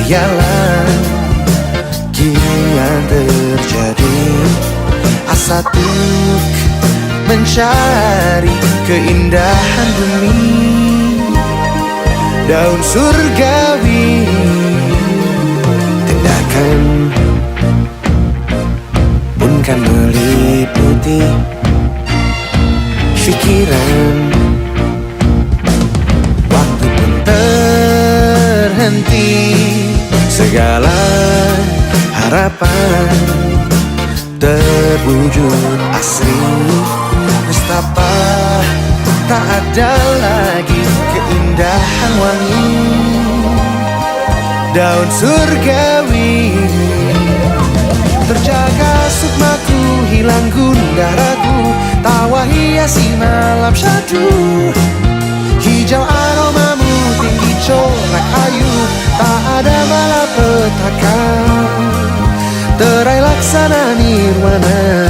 Hayalan kian terjadi, asa tuk mencari keindahan bumi, daun surgawi. Tindakan pun kan meliputi pikiran, waktu pun terhenti, segala harapan terwujud asri. Nestapa tak ada lagi keindahan wangi, daun surgawi. Terjaga sukmaku, hilang gundah ragu, tawa hiasi malam syadu. Hijau aromamu tinggi corak ayu, tak ada malapetaka, terai laksana nirwana.